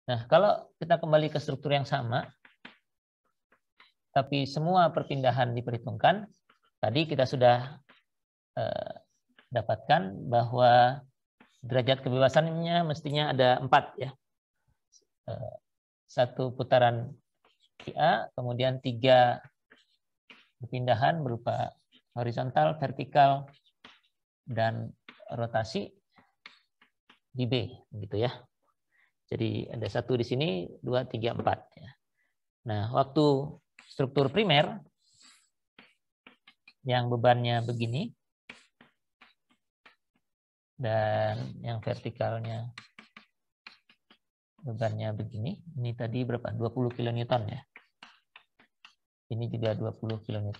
Nah, kalau kita kembali ke struktur yang sama, tapi semua perpindahan diperhitungkan, tadi kita sudah dapatkan bahwa derajat kebebasannya mestinya ada 4 ya. Satu putaran A, kemudian 3 perpindahan berupa horizontal, vertikal, dan rotasi di B, gitu ya. Jadi ada 1 di sini, 2, 3, 4. Ya. Nah, waktu struktur primer yang bebannya begini dan yang vertikalnya bebannya begini. Ini tadi berapa? 20 kN ya. Ini juga 20 kN.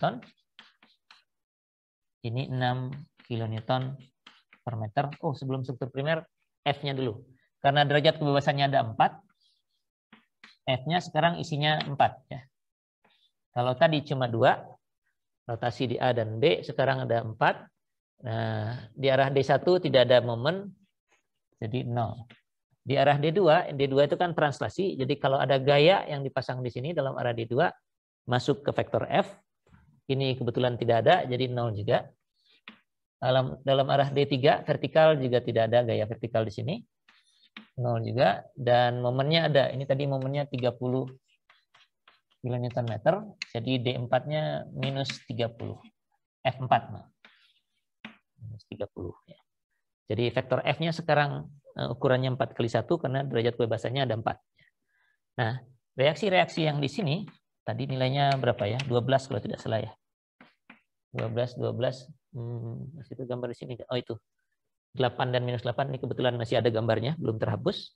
Ini 6 kN per meter. Oh, sebelum struktur primer, F-nya dulu. Karena derajat kebebasannya ada 4, F-nya sekarang isinya 4. Ya. Kalau tadi cuma 2, rotasi di A dan B, sekarang ada 4. Nah, di arah D1 tidak ada momen, jadi 0. Di arah D2, D2 itu kan translasi, jadi kalau ada gaya yang dipasang di sini dalam arah D2, masuk ke vektor F, ini kebetulan tidak ada, jadi 0 juga. Dalam arah D3, vertikal juga tidak ada gaya vertikal di sini, 0 juga, dan momennya ada, ini tadi momennya 30 kN, jadi D4-nya minus 30, F4, minus 30. Ya. Jadi vektor F-nya sekarang ukurannya 4x1 karena derajat kebebasannya ada 4. Nah, reaksi-reaksi yang di sini, tadi nilainya berapa ya? 12 kalau tidak salah ya. 12. Masih itu gambar di sini. Oh itu. 8 dan minus 8, ini kebetulan masih ada gambarnya, belum terhapus.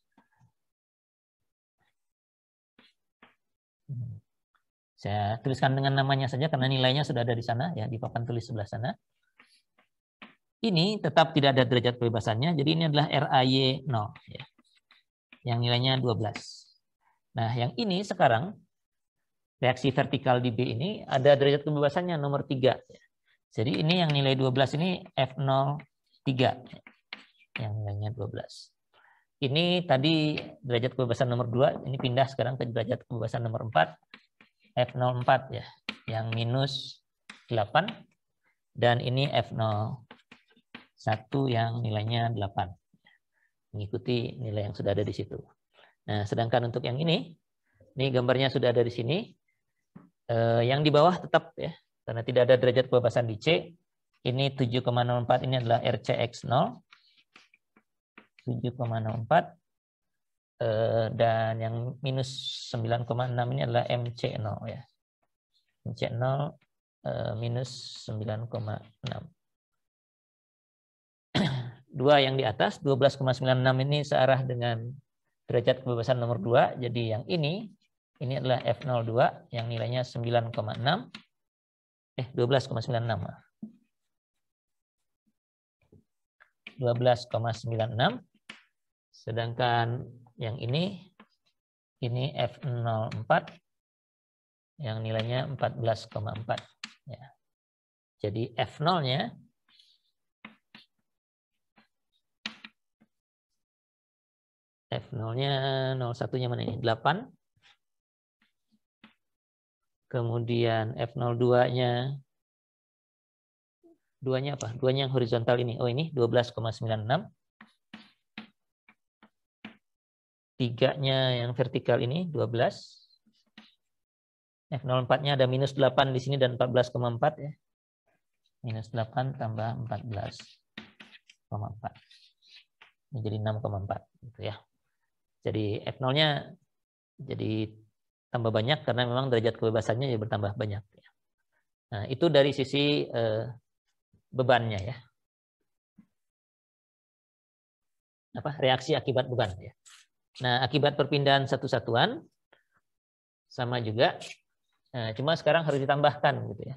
Saya tuliskan dengan namanya saja karena nilainya sudah ada di sana, ya di papan tulis sebelah sana. Ini tetap tidak ada derajat kebebasannya, jadi ini adalah RAY 0. Ya. Yang nilainya 12. Nah, yang ini sekarang, reaksi vertikal di B ini ada derajat kebebasannya nomor 3. Jadi ini yang nilai 12 ini F03. Yang nilainya 12. Ini tadi derajat kebebasan nomor 2, ini pindah sekarang ke derajat kebebasan nomor 4. F04 ya, yang minus 8. Dan ini F01 yang nilainya 8. Mengikuti nilai yang sudah ada di situ. Nah, sedangkan untuk yang ini gambarnya sudah ada di sini. Yang di bawah tetap ya, karena tidak ada derajat kebebasan di C. Ini 7,04, ini adalah RCX0. 7,04. Dan yang minus 9,6 ini adalah MC0 ya. MC0 minus 9,6. Dua yang di atas 12,96 ini searah dengan derajat kebebasan nomor 2. Jadi yang ini adalah F02 yang nilainya 9,6. 12,96. 12,96. Sedangkan yang ini F04 yang nilainya 14,4 ya. Jadi F0-nya F0-nya 01-nya mana ini? 8. Kemudian F02-nya duanya apa? Duanya yang horizontal ini. Oh, ini 12,96. 3-nya yang vertikal ini 12. F04-nya ada minus 8 di sini dan 14,4 ya. Minus 8 tambah 14,4. Ini jadi 6,4 gitu ya. Jadi F0-nya jadi tambah banyak karena memang derajat kebebasannya jadi bertambah banyak. Nah, itu dari sisi bebannya ya. Reaksi akibat beban ya. Nah, akibat perpindahan satu satuan sama juga. Nah, cuma sekarang harus ditambahkan gitu ya.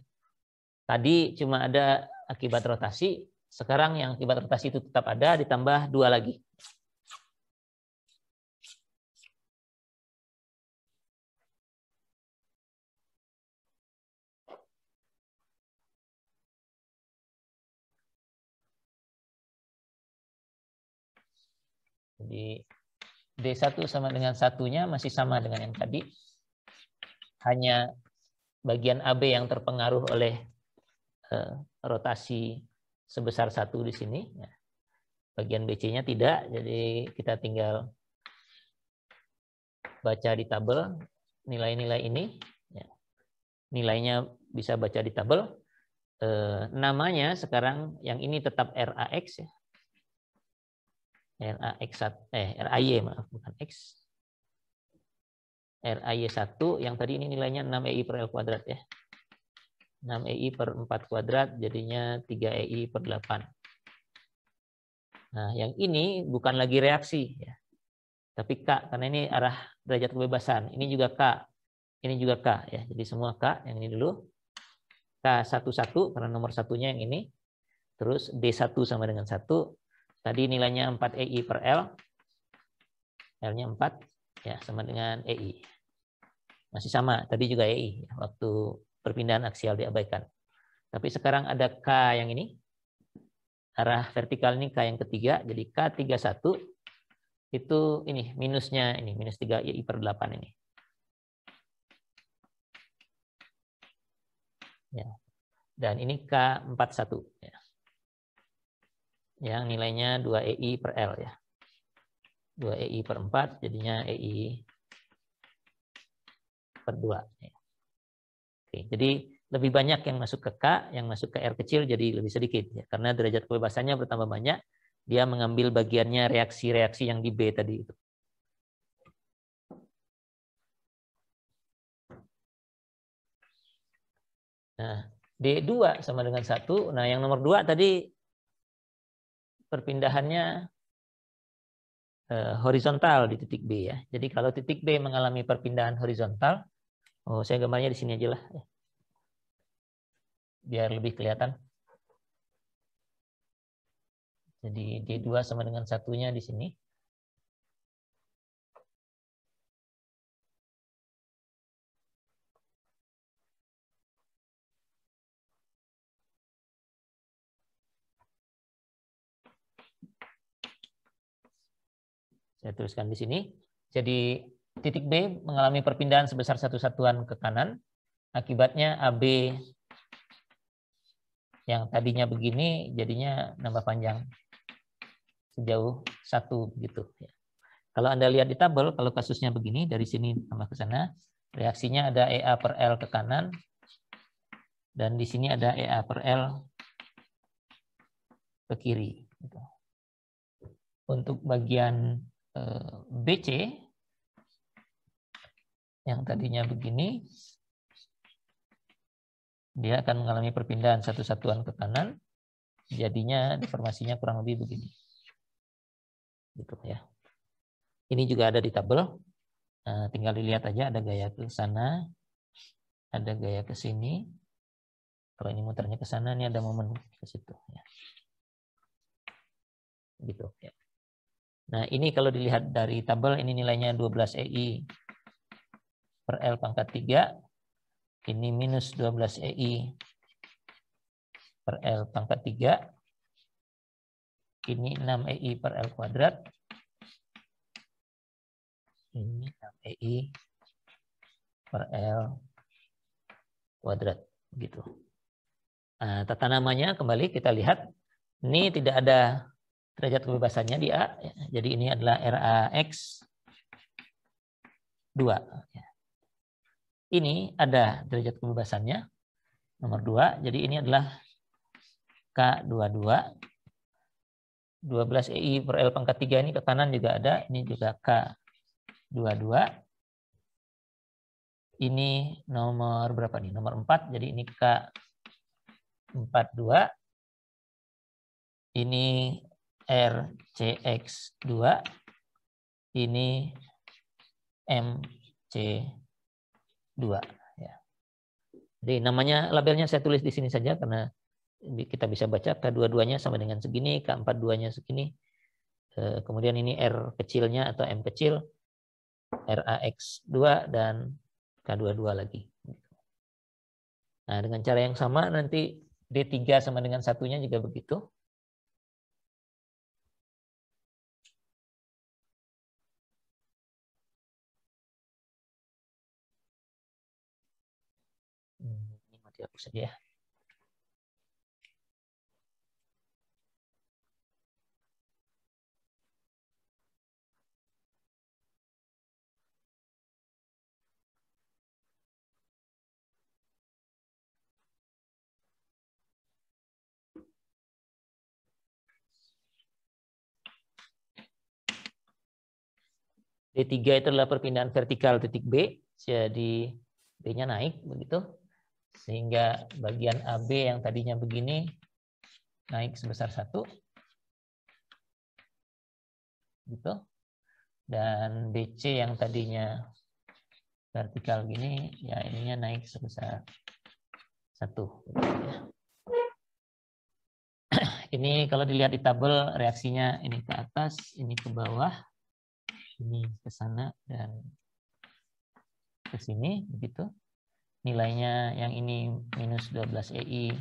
Tadi cuma ada akibat rotasi, sekarang yang akibat rotasi itu tetap ada, ditambah 2 lagi. Jadi D1 sama dengan 1-nya masih sama dengan yang tadi. Hanya bagian AB yang terpengaruh oleh rotasi sebesar 1 di sini. Bagian BC-nya tidak, jadi kita tinggal baca di tabel nilai-nilai ini. Nilainya bisa baca di tabel. Namanya sekarang yang ini tetap RAX ya. RAY maaf, bukan X. RAY1 yang tadi ini nilainya 6 EI per L kuadrat ya. 6 EI per 4 kuadrat jadinya 3 EI per 8. Nah, yang ini bukan lagi reaksi ya. Tapi K karena ini arah derajat kebebasan. Ini juga K. Ini juga K ya. Jadi semua K, yang ini dulu. K11 karena nomor satunya yang ini. Terus D1 sama dengan 1. Tadi nilainya 4 EI per L. L-nya 4 ya sama dengan EI. Masih sama, tadi juga EI waktu perpindahan aksial diabaikan. Tapi sekarang ada K yang ini. Arah vertikal ini K yang ketiga, jadi K31 itu ini minusnya ini minus 3 EI per 8 ini. Ya. Dan ini K41 ya. Yang nilainya 2 EI per L ya. 2 EI per 4 jadinya EI per 2 ya. Oke, jadi lebih banyak yang masuk ke K, yang masuk ke R kecil jadi lebih sedikit ya. Karena derajat kebebasannya bertambah banyak, dia mengambil bagiannya reaksi-reaksi yang di B tadi itu. Nah, D2 sama dengan 1. Nah, yang nomor 2 tadi perpindahannya horizontal di titik B ya. Jadi kalau titik B mengalami perpindahan horizontal, saya gambarnya di sini aja lah. Biar lebih kelihatan. Jadi D2 sama dengan 1-nya di sini. Saya tuliskan di sini. Jadi titik B mengalami perpindahan sebesar 1 satuan ke kanan. Akibatnya AB yang tadinya begini jadinya nambah panjang sejauh 1 gitu. Kalau Anda lihat di tabel, kalau kasusnya begini dari sini tambah ke sana, reaksinya ada EA per L ke kanan dan di sini ada EA per L ke kiri. Untuk bagian BC yang tadinya begini, dia akan mengalami perpindahan 1 satuan ke kanan, jadinya deformasinya kurang lebih begini. Gitu ya. Ini juga ada di tabel. Nah, tinggal dilihat aja ada gaya ke sana, ada gaya ke sini. Kalau ini muternya ke sana, ini ada momen ke situ ya. Gitu ya. Nah, ini kalau dilihat dari tabel ini nilainya 12 EI per L pangkat 3. Ini minus 12 EI per L pangkat 3. Ini 6 EI per L kuadrat. Ini 6 EI per L kuadrat. Gitu. Nah, tata namanya kembali kita lihat. Ini tidak ada derajat kebebasannya di A. Jadi ini adalah RAX 2. Ini ada derajat kebebasannya. Nomor 2. Jadi ini adalah K22. 12 EI per L pangkat 3 ini ke kanan juga ada. Ini juga K22. Ini nomor berapa nih? Nomor 4. Jadi ini K42. Ini RCX2. Ini MC2. Ya. Jadi namanya, labelnya saya tulis di sini saja karena kita bisa baca K22-nya sama dengan segini, K42-nya segini. Kemudian ini R kecilnya atau M kecil, RAX2 dan K22 lagi. Nah, dengan cara yang sama nanti D3 sama dengan 1-nya juga begitu. Ini mau dihapus saja ya. D3 itu adalah perpindahan vertikal titik B, jadi B-nya naik begitu. Sehingga bagian AB yang tadinya begini naik sebesar 1. Gitu. Dan BC yang tadinya vertikal gini, ya ininya naik sebesar 1. Ini kalau dilihat di tabel reaksinya ini ke atas, ini ke bawah, ini ke sana dan ke sini begitu. Nilainya yang ini minus 12 EI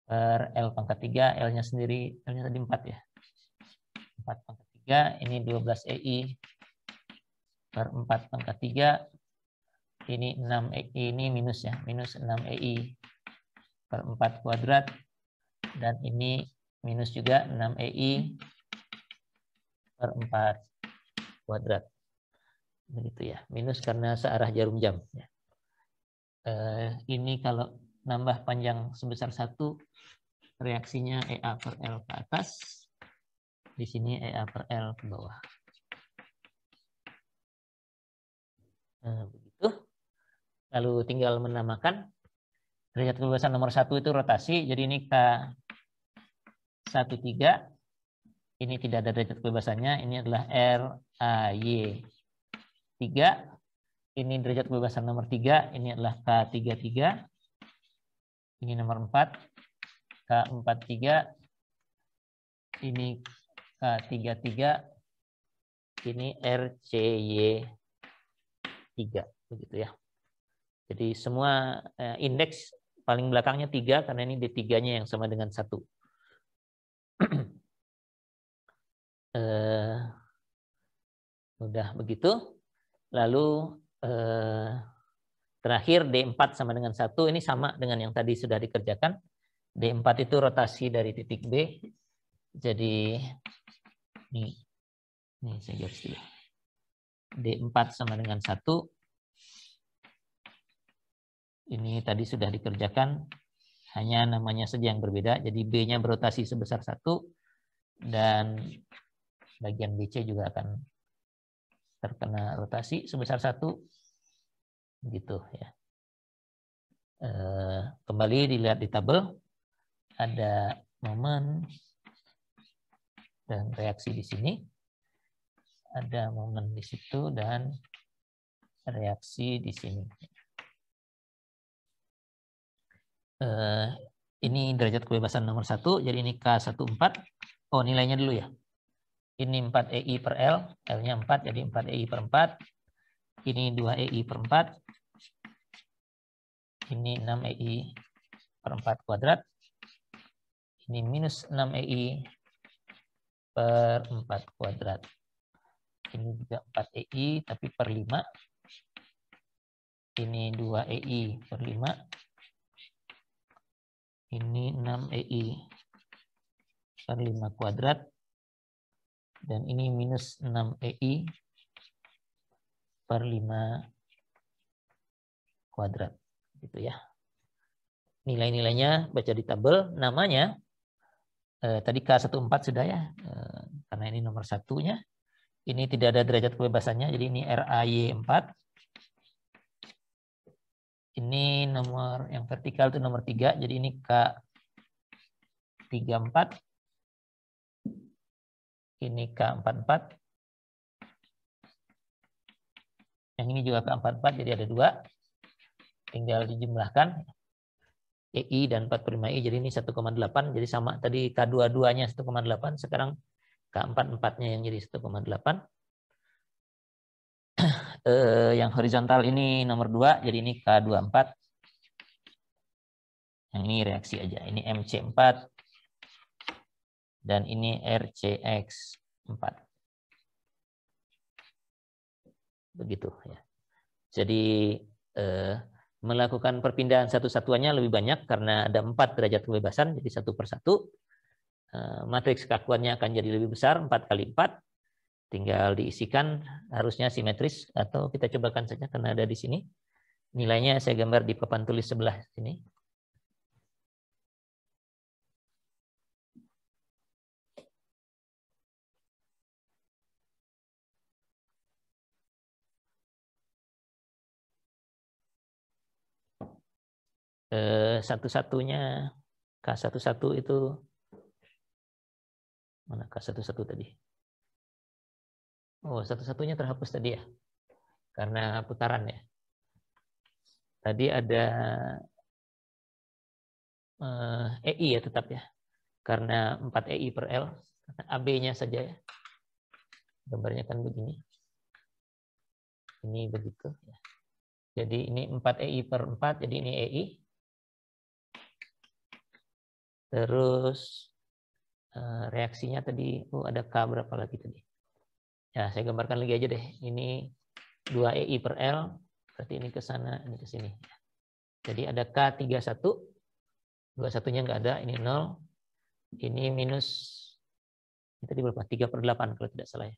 per L pangkat 3, L-nya sendiri, L-nya tadi 4 ya. 4 pangkat 3, ini 12 EI per 4 pangkat 3, ini 6 EI, ini minus ya, minus 6 EI per 4 kuadrat, dan ini minus juga 6 EI per 4 kuadrat. Begitu ya, minus karena searah jarum jam. Ya. Ini kalau nambah panjang sebesar 1, reaksinya EA per L ke atas, di sini EA per L ke bawah. Begitu. Lalu tinggal menamakan. Derajat kebebasan nomor 1 itu rotasi, jadi ini K13. Ini tidak ada derajat kebebasannya, ini adalah RAY 3. Ini derajat kebebasan nomor 3, ini adalah K33. Ini nomor 4, K43. Ini K33. Ini RCY 3, begitu ya. Jadi semua indeks paling belakangnya 3 karena ini D3-nya yang sama dengan 1. Udah begitu. Lalu terakhir D4 sama dengan 1, ini sama dengan yang tadi sudah dikerjakan. D4 itu rotasi dari titik B. Jadi ini saya garis dulu. D4 sama dengan 1. Ini tadi sudah dikerjakan, hanya namanya saja yang berbeda. Jadi B-nya berotasi sebesar 1 dan bagian BC juga akan terkena rotasi sebesar 1. Gitu ya. Kembali dilihat di tabel, ada momen dan reaksi di sini. Ada momen di situ dan reaksi di sini. Ini derajat kebebasan nomor 1, jadi ini K14. Oh, nilainya dulu ya. Ini 4 EI per L, L-nya 4, jadi 4 EI per 4. Ini 2 EI per 4. Ini 6 EI per 4 kuadrat. Ini minus 6 EI per 4 kuadrat. Ini juga 4 EI, tapi per 5. Ini 2 EI per 5. Ini 6 EI per 5 kuadrat. Dan ini minus 6 EI per 5 kuadrat. Gitu ya. Nilai-nilainya baca di tabel. Namanya, tadi K14 sudah ya. Karena ini nomor 1-nya. Ini tidak ada derajat kebebasannya. Jadi ini RAY 4. Ini nomor yang vertikal itu nomor 3. Jadi ini K34. Ini K44. Yang ini juga K44. Jadi ada 2. Tinggal dijumlahkan. EI dan 4/5I. Jadi ini 1,8. Jadi sama tadi K22-nya 1,8. Sekarang K44-nya yang jadi 1,8. Yang horizontal ini nomor 2, jadi ini K24. Yang ini reaksi aja. Ini MC4 dan ini RCX4. Begitu ya. Jadi melakukan perpindahan satu satuannya lebih banyak karena ada 4 derajat kebebasan, jadi 1 per 1. Matriks keakuannya akan jadi lebih besar, 4 kali 4. Tinggal diisikan, harusnya simetris, atau kita cobakan saja karena ada di sini. Nilainya saya gambar di papan tulis sebelah sini. Satu-satunya K11 itu mana K11 tadi? Oh, satu-satunya terhapus tadi ya, karena putaran ya. Tadi ada EI ya tetap ya, karena 4 EI per L, AB-nya saja ya. Gambarnya kan begini. Ini begitu ya. Jadi ini 4 EI per 4, jadi ini EI. Terus reaksinya tadi, ada K berapa lagi tadi? Ya, saya gambarkan lagi aja deh. Ini 2 EI per L, berarti ini ke sana, ini ke sini. Jadi ada K31, 21-nya nggak ada, ini 0. Ini minus, ini tadi berapa? 3 per 8 kalau tidak salah ya.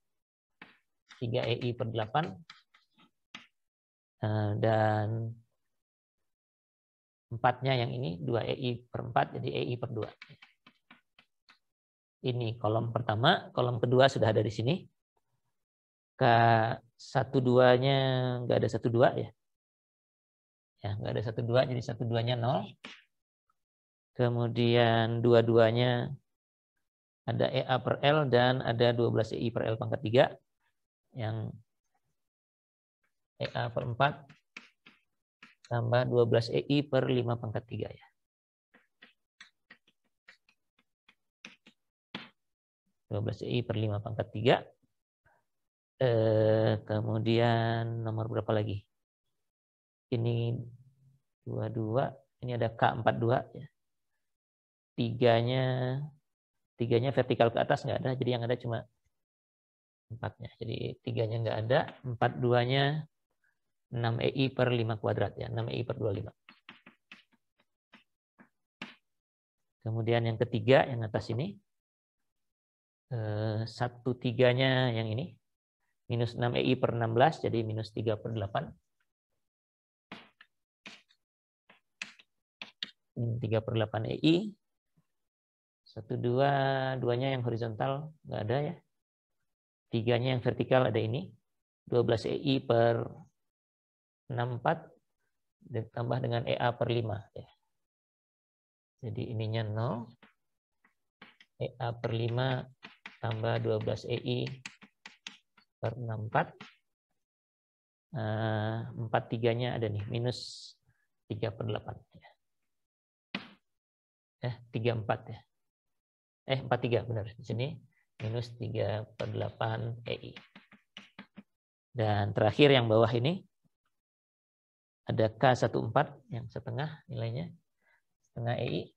3 EI per 8. Dan 4-nya yang ini 2 EI per 4, jadi EI per 2. Ini kolom pertama, kolom kedua sudah ada di sini. K12-nya nggak ada 12 ya. Ya, nggak ada 12, jadi 12-nya 0. Kemudian 22-nya ada EA per L dan ada 12 EI per L pangkat 3. Yang EA per 4 tambah 12 EI per 5 pangkat 3 ya. 12 EI per 5 pangkat 3. Kemudian nomor berapa lagi? Ini 22, ini ada K42 ya. Tiganya vertikal ke atas nggak ada, jadi yang ada cuma 4-nya. Jadi 3-nya nggak ada, 42-nya 6 EI per 5 kuadrat ya, 6 EI per 25. Kemudian yang ketiga, yang atas ini, 1/3-nya yang ini, minus 6 EI per 16, jadi minus 3 per 8. 3 per 8 EI. 1, 2, 2-nya yang horizontal nggak ada ya. 3-nya yang vertikal ada ini. 12 EI per 64 ditambah dengan EA per 5 ya. Jadi ininya 0. EA per 5 tambah 12 EI per 64. 4/3-nya ada nih, minus 3 per 8 ya. 34 ya. 43 benar di sini, minus 3 per 8 EI. Dan terakhir yang bawah ini ada K14 yang setengah nilainya, setengah EI.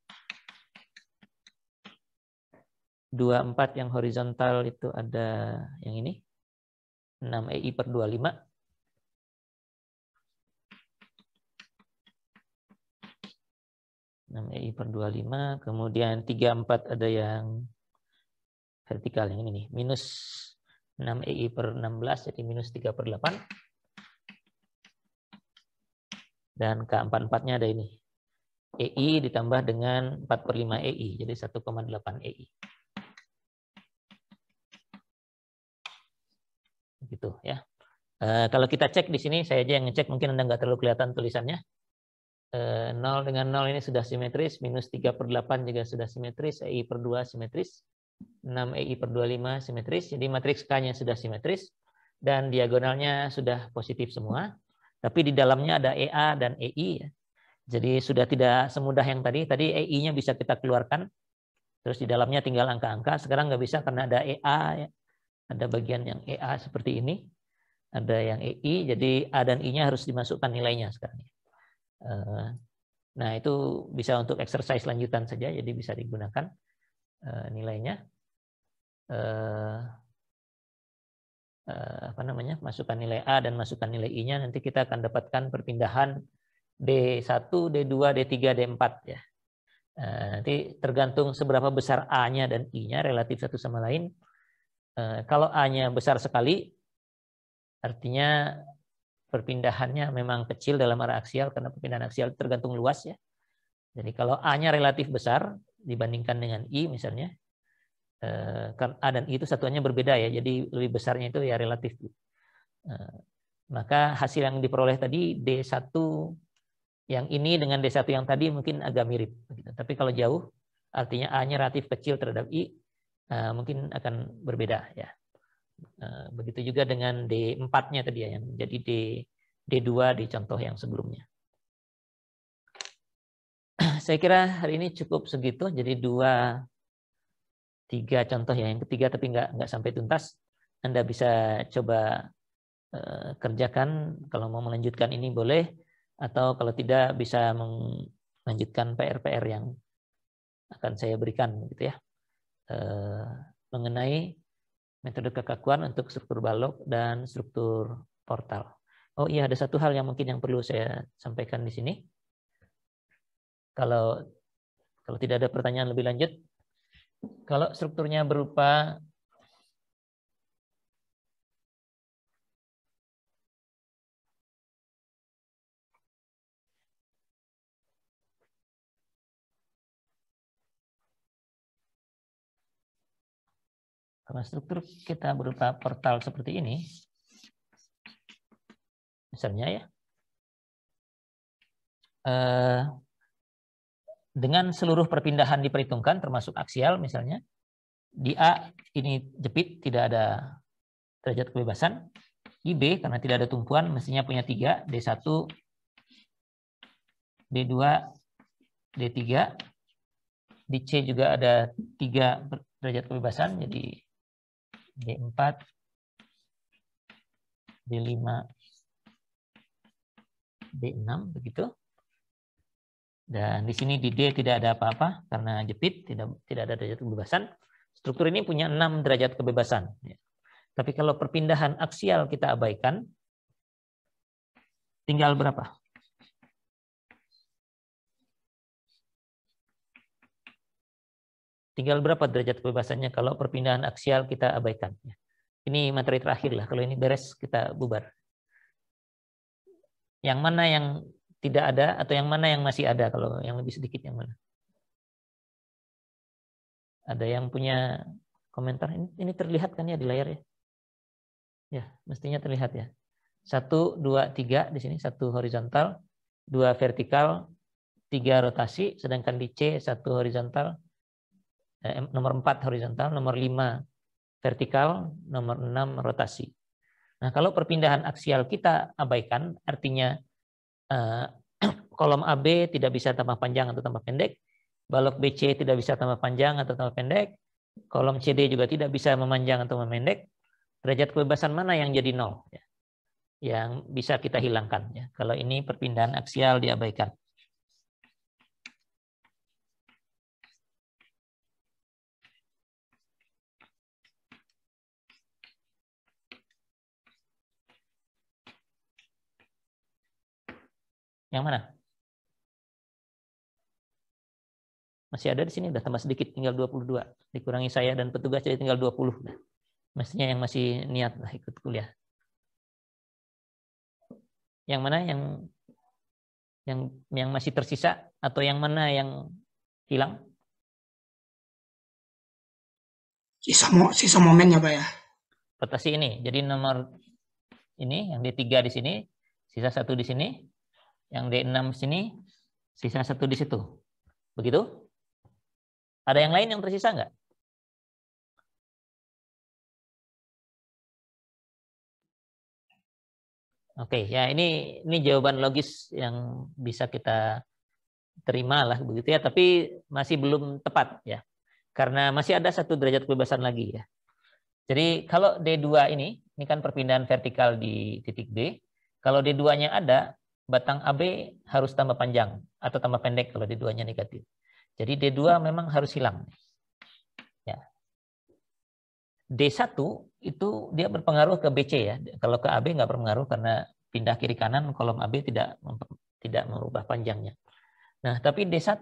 24 yang horizontal itu ada yang ini, 6 EI per 25. 6 EI per 25, kemudian 34 ada yang vertikal yang ini nih, minus 6 EI per 16, jadi minus 3 per 8. Dan K44-nya ada ini, EI ditambah dengan 4 per 5 EI, jadi 1,8 EI. Gitu ya. Kalau kita cek di sini, saya aja yang ngecek, mungkin Anda nggak terlalu kelihatan tulisannya. 0 dengan 0 ini sudah simetris, minus 3 per 8 juga sudah simetris, EI per 2 simetris, 6 EI per 25 simetris, jadi matriks K-nya sudah simetris, dan diagonalnya sudah positif semua, tapi di dalamnya ada EA dan EI, ya. Jadi sudah tidak semudah yang tadi EI-nya bisa kita keluarkan, terus di dalamnya tinggal angka-angka, sekarang nggak bisa karena ada EA, ya. Ada bagian yang EA seperti ini, ada yang EI, jadi A dan I-nya harus dimasukkan nilainya sekarang. Nah, itu bisa untuk exercise lanjutan saja, jadi bisa digunakan nilainya. Masukkan nilai A dan masukkan nilai I-nya, nanti kita akan dapatkan perpindahan D1, D2, D3, D4 ya. Nanti tergantung seberapa besar A-nya dan I-nya relatif satu sama lain. Kalau A-nya besar sekali, artinya perpindahannya memang kecil dalam arah aksial karena perpindahan aksial tergantung luas ya. Jadi kalau A-nya relatif besar dibandingkan dengan I misalnya, kan A dan I itu satuannya berbeda ya, jadi lebih besarnya itu ya relatif. Maka hasil yang diperoleh tadi D1 yang ini dengan D1 yang tadi mungkin agak mirip. Tapi kalau jauh, artinya A-nya relatif kecil terhadap I, mungkin akan berbeda ya. Begitu juga dengan D4-nya tadi ya, yang menjadi D2 di contoh yang sebelumnya. Saya kira hari ini cukup segitu, jadi 2-3 contoh ya. Yang ketiga tapi nggak sampai tuntas. Anda bisa coba kerjakan, kalau mau melanjutkan ini boleh, atau kalau tidak bisa melanjutkan PR-PR yang akan saya berikan gitu ya, mengenai metode kekakuan untuk struktur balok dan struktur portal. Oh iya, ada satu hal yang mungkin yang perlu saya sampaikan di sini. Kalau tidak ada pertanyaan lebih lanjut, kalau strukturnya berupa kalau struktur kita berupa portal seperti ini, misalnya ya, dengan seluruh perpindahan diperhitungkan, termasuk aksial misalnya, di A ini jepit, tidak ada derajat kebebasan. Di B, karena tidak ada tumpuan, mestinya punya 3, D1, D2, D3. Di C juga ada 3 derajat kebebasan, jadi D4, D5, D6, begitu. Dan di sini di D tidak ada apa-apa karena jepit, tidak ada derajat kebebasan. Struktur ini punya 6 derajat kebebasan. Tapi kalau perpindahan aksial kita abaikan, tinggal berapa? Tinggal berapa derajat kebebasannya kalau perpindahan aksial kita abaikan? Ini materi terakhir lah. Kalau ini beres, kita bubar. Yang mana yang tidak ada atau yang mana yang masih ada? Kalau yang lebih sedikit yang mana? Ada yang punya komentar? Ini terlihat kan ya di layar ya? Ya, mestinya terlihat ya. 1, 2, 3 di sini, 1 horizontal, 2 vertikal, 3 rotasi, sedangkan di C 1 horizontal, nomor 4 horizontal, nomor 5 vertikal, nomor 6 rotasi. Nah, kalau perpindahan aksial kita abaikan, artinya kolom AB tidak bisa tambah panjang atau tambah pendek, balok BC tidak bisa tambah panjang atau tambah pendek, kolom CD juga tidak bisa memanjang atau memendek, derajat kebebasan mana yang jadi 0? Yang bisa kita hilangkan. Ya. Kalau ini perpindahan aksial diabaikan. Yang mana? Masih ada di sini, udah tambah sedikit, tinggal 22. Dikurangi saya dan petugas jadi tinggal 20. Nah, mestinya yang masih niat lah ikut kuliah. Yang mana yang masih tersisa atau yang mana yang hilang? Sisa momennya, Pak ya. Rotasi ini. Jadi nomor ini yang D3 di sini, sisa 1 di sini, yang D6 di sini, sisa 1 di situ. Begitu? Ada yang lain yang tersisa nggak? Oke, ya ini jawaban logis yang bisa kita terima lah begitu ya, tapi masih belum tepat ya. Karena masih ada 1 derajat kebebasan lagi ya. Jadi kalau D2 ini kan perpindahan vertikal di titik B. Kalau D2-nya ada, batang AB harus tambah panjang atau tambah pendek kalau D2-nya negatif. Jadi D2 memang harus hilang. Ya. D1 itu dia berpengaruh ke BC ya. Kalau ke AB nggak berpengaruh karena pindah kiri kanan kolom AB tidak tidak merubah panjangnya. Nah, tapi D1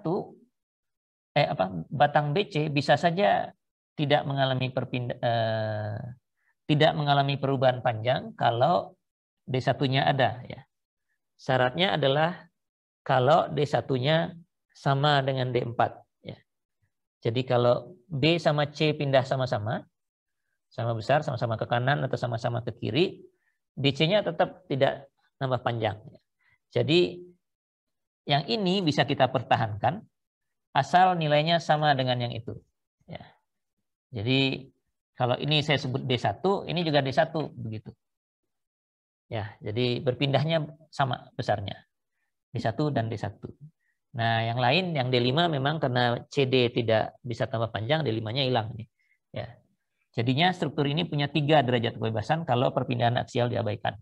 batang BC bisa saja tidak mengalami tidak mengalami perubahan panjang kalau D1-nya ada ya. Syaratnya adalah kalau D1-nya sama dengan D4 ya. Jadi kalau B sama C pindah sama-sama, sama besar, sama-sama ke kanan atau sama-sama ke kiri, DC-nya tetap tidak nambah panjang. Jadi yang ini bisa kita pertahankan asal nilainya sama dengan yang itu. Ya. Jadi kalau ini saya sebut D1, ini juga D1 begitu. Ya, jadi berpindahnya sama besarnya. D1 dan D1. Nah, yang lain yang D5 memang karena CD tidak bisa tambah panjang, D5-nya hilang nih. Ya. Jadinya struktur ini punya 3 derajat kebebasan kalau perpindahan aksial diabaikan.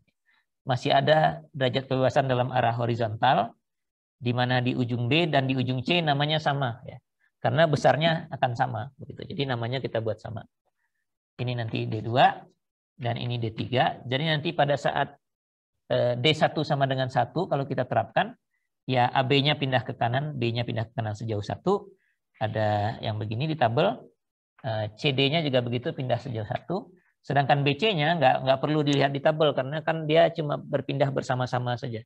Masih ada derajat kebebasan dalam arah horizontal, di mana di ujung D dan di ujung C namanya sama ya. Karena besarnya akan sama begitu. Jadi namanya kita buat sama. Ini nanti D2 dan ini D3. Jadi nanti pada saat D1 sama dengan 1 kalau kita terapkan ya AB-nya pindah ke kanan, B-nya pindah ke kanan sejauh 1. Ada yang begini di tabel. CD-nya juga begitu pindah sejauh 1. Sedangkan BC-nya nggak perlu dilihat di tabel karena kan dia cuma berpindah bersama-sama saja.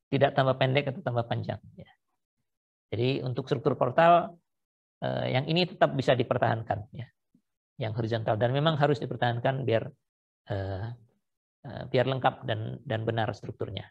Tidak tambah pendek atau tambah panjang. Ya. Jadi untuk struktur portal yang ini tetap bisa dipertahankan, ya. Yang horizontal dan memang harus dipertahankan biar lengkap dan benar strukturnya.